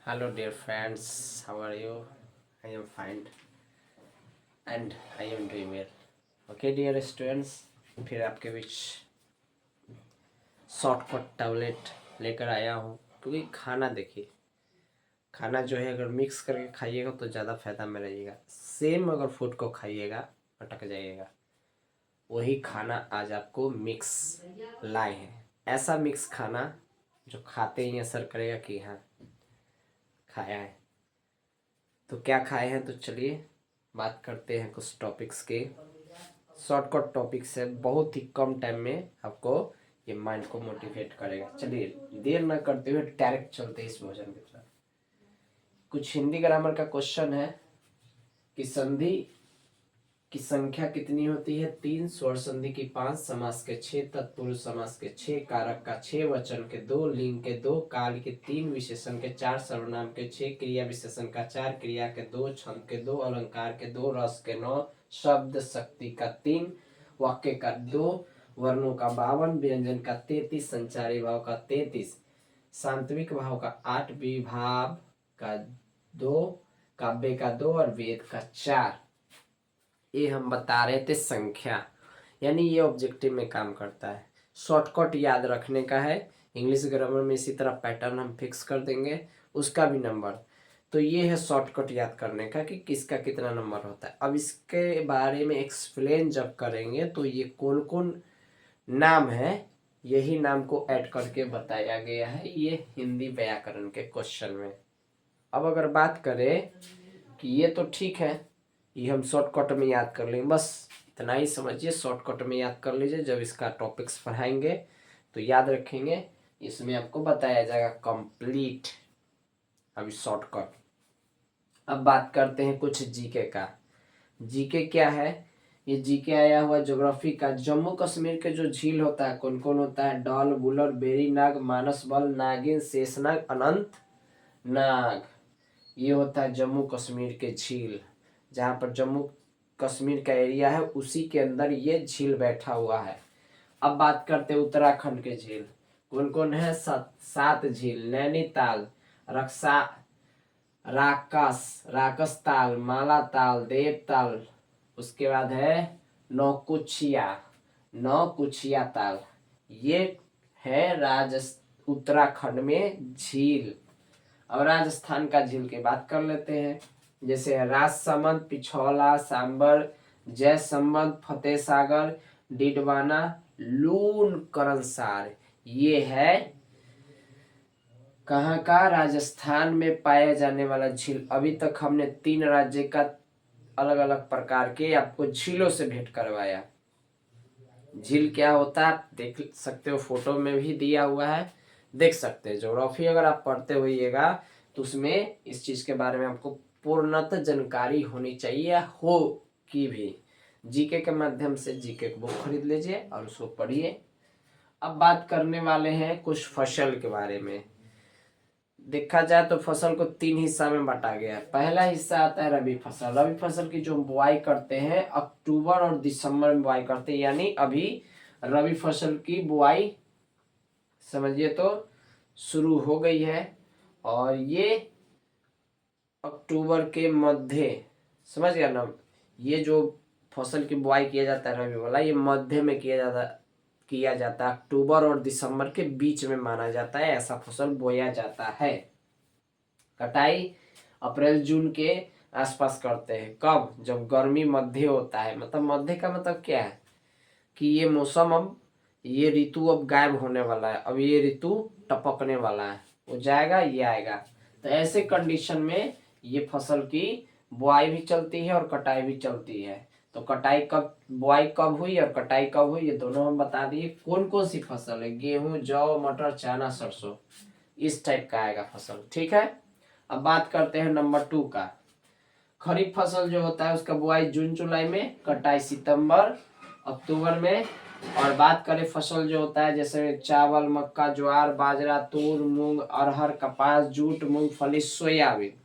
Hello, dear friends. How are you? I am fine and I am doing well. Okay, dear students. फिर आपके बीच shortcut tablet लेकर आया हूँ क्योंकि खाना देखिए, खाना जो है अगर मिक्स करके खाइएगा तो ज़्यादा फायदा में रहिएगा। सेम अगर फूड को खाइएगा अटक जाइएगा। वही खाना आज आपको मिक्स लाए हैं। ऐसा मिक्स खाना जो खाते ही असर करेगा कि हाँ खाया है। तो क्या खाए हैं, तो चलिए बात करते हैं कुछ टॉपिक्स के। शॉर्टकट टॉपिक्स है, बहुत ही कम टाइम में आपको ये माइंड को मोटिवेट करेगा। चलिए देर न करते हुए डायरेक्ट चलते हैं इस भोजन की तरफ। कुछ हिंदी ग्रामर का क्वेश्चन है कि संधि की संख्या कितनी होती है? 3, स्वर संधि की 5, समास के 6, तत्पुरुष समास के 6, कारक का 6, वचन के 2, लिंग के 2, काल के 3, विशेषण के 4, सर्वनाम के 6, क्रिया विशेषण का 4, क्रिया के 2, छंद के 2, अलंकार के 2, रस के 9, शब्द शक्ति का 3, वाक्य का 2, वर्णों का 52, व्यंजन का 33, संचारी भाव का 33, सांत्विक भाव का 8, विभाव का 2, काव्य का 2 और वेद का 4। ये हम बता रहे थे संख्या, यानी ये ऑब्जेक्टिव में काम करता है। शॉर्टकट याद रखने का है। इंग्लिश ग्रामर में इसी तरह पैटर्न हम फिक्स कर देंगे, उसका भी नंबर। तो ये है शॉर्टकट याद करने का कि किसका कितना नंबर होता है। अब इसके बारे में एक्सप्लेन जब करेंगे तो ये कौन कौन नाम है, यही नाम को ऐड करके बताया गया है ये हिंदी व्याकरण के क्वेश्चन में। अब अगर बात करें कि ये तो ठीक है, ये हम शॉर्टकट में याद कर लेंगे, बस इतना ही समझिए। शॉर्टकट में याद कर लीजिए, जब इसका टॉपिक्स पढ़ाएंगे तो याद रखेंगे, इसमें आपको बताया जाएगा कंप्लीट। अभी शॉर्टकट। अब बात करते हैं कुछ जीके का। जीके क्या है? ये जीके आया हुआ ज्योग्राफी का। जम्मू कश्मीर के जो झील होता है कौन कौन होता है? डॉल, बुलर, बेरी नाग, मानस बल, नागिन, शेषनाग, अनंत नाग। ये होता है जम्मू कश्मीर के झील। जहाँ पर जम्मू कश्मीर का एरिया है उसी के अंदर ये झील बैठा हुआ है। अब बात करते हैं उत्तराखंड के झील। कौन कौन है? 7 झील। नैनीताल, रक्षा, राकस ताल, मालाताल, देवताल। उसके बाद है नौकुचिया ताल। ये है उत्तराखंड में झील। अब राजस्थान का झील की बात कर लेते हैं। जैसे राजसमंद, पिछौला, सांबर, जयसंबंद, फतेह सागर, डिडवाना, लून करनसार। ये है कहाँ का? राजस्थान में पाया जाने वाला झील। अभी तक हमने 3 राज्य का अलग अलग प्रकार के आपको झीलों से भेंट करवाया। झील क्या होता है आप देख सकते हो, फोटो में भी दिया हुआ है, देख सकते हैं। ज्योग्राफी अगर आप पढ़ते होइएगा तो उसमें इस चीज के बारे में आपको पूर्णतः जानकारी होनी चाहिए हो कि भी। जीके के माध्यम से जीके की बुक खरीद लीजिए और उसको पढ़िए। अब बात करने वाले हैं कुछ फसल के बारे में। देखा जाए तो फसल को 3 हिस्सा में बांटा गया है। पहला हिस्सा आता है रबी फसल। रबी फसल की जो बुआई करते हैं अक्टूबर और दिसंबर में बुआई करते हैं, यानी अभी रबी फसल की बुआई समझिए तो शुरू हो गई है। और ये अक्टूबर के मध्य, समझ गया ना? ये जो फसल की बुआई किया जाता है रबी वाला, ये मध्य में किया जाता है। अक्टूबर और दिसंबर के बीच में माना जाता है ऐसा फसल बोया जाता है। कटाई अप्रैल जून के आसपास करते हैं। कब? जब गर्मी मध्य होता है। मतलब मध्य का मतलब क्या है कि ये मौसम, अब ये ऋतु अब गायब होने वाला है, अब ये ऋतु टपकने वाला है, वो जाएगा ये आएगा। तो ऐसे कंडीशन में ये फसल की बुआई भी चलती है और कटाई भी चलती है। तो बुआई कब हुई और कटाई कब हुई, ये दोनों हम बता दिए। कौन कौन सी फसल है? गेहूं, जौ, मटर, चना, सरसों, इस टाइप का आएगा फसल। ठीक है। अब बात करते हैं नंबर 2 का। खरीफ फसल जो होता है उसका बुआई जून जुलाई में, कटाई सितंबर अक्टूबर में। और बात करें फसल जो होता है जैसे चावल, मक्का, ज्वार, बाजरा, तूर, मूंग, अरहर, कपास, जूट, मूंगफली, सोयाबीन।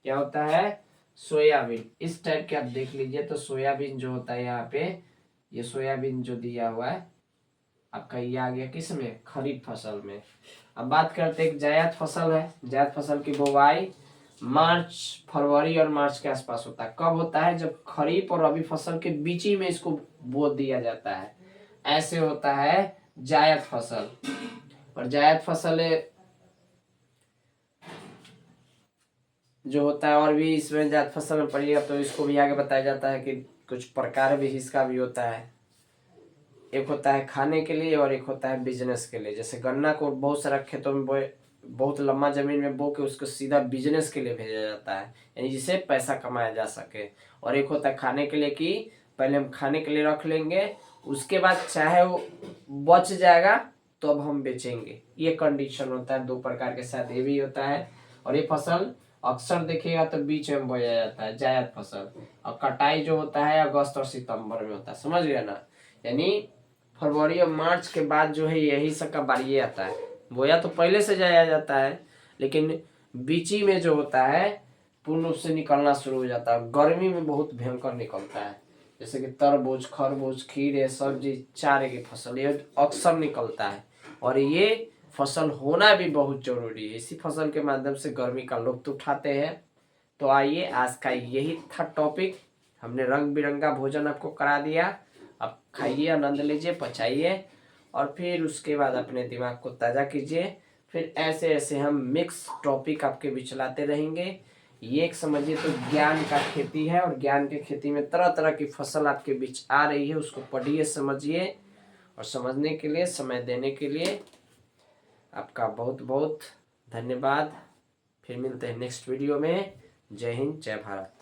क्या होता है? सोयाबीन। इस टाइप के आप देख लीजिए। तो सोयाबीन जो होता है यहाँ पे, ये सोयाबीन जो दिया हुआ है आपका ये आ गया किस में, खरीफ फसल में। अब बात करते हैं, एक जायद फसल है। जायद फसल की बुवाई मार्च, फरवरी और मार्च के आसपास होता है। कब होता है, जब खरीफ और रबी फसल के बीच ही में इसको बो दिया जाता है, ऐसे होता है जायद फसल। और जायद फसल जो होता है, और भी इसमें जायद फसल में पड़िएगा तो इसको भी आगे बताया जाता है कि कुछ प्रकार भी इसका भी होता है। एक होता है खाने के लिए और एक होता है बिजनेस के लिए। जैसे गन्ना को बहुत सारा खेतों में बोए, बहुत लंबा जमीन में बो के उसको सीधा बिजनेस के लिए भेजा जाता है, यानी जिससे पैसा कमाया जा सके। और एक होता है खाने के लिए कि पहले हम खाने के लिए रख लेंगे, उसके बाद चाहे वो बच जाएगा तो अब हम बेचेंगे, ये कंडीशन होता है। दो प्रकार के साथ ये भी होता है। और ये फसल अक्सर देखिएगा तो बीच में बोया जाता है, जायद फसल। और कटाई जो होता है अगस्त और सितंबर में होता है, समझ गए ना। यानी फरवरी और मार्च के बाद जो है यही सब का बारी आता है। बोया तो पहले से जाया जाता है, लेकिन बीची में जो होता है पूर्ण रूप से निकलना शुरू हो जाता है। गर्मी में बहुत भयंकर निकलता है, जैसे कि तरबूज, खरबूज, खीरे, सब्जी, चारे की फसल ये अक्सर निकलता है। और ये फसल होना भी बहुत जरूरी है, इसी फसल के माध्यम से गर्मी का लुत्फ उठाते हैं। तो आइए, आज का यही था टॉपिक। हमने रंग बिरंगा भोजन आपको करा दिया। अब खाइए, आनंद लीजिए, पचाइए और फिर उसके बाद अपने दिमाग को ताज़ा कीजिए। फिर ऐसे ऐसे हम मिक्स टॉपिक आपके बीच लाते रहेंगे। ये एक समझिए तो ज्ञान का खेती है, और ज्ञान के खेती में तरह तरह की फसल आपके बीच आ रही है, उसको पढ़िए, समझिए। और समझने के लिए, समय देने के लिए आपका बहुत बहुत धन्यवाद। फिर मिलते हैं नेक्स्ट वीडियो में। जय हिंद, जय भारत।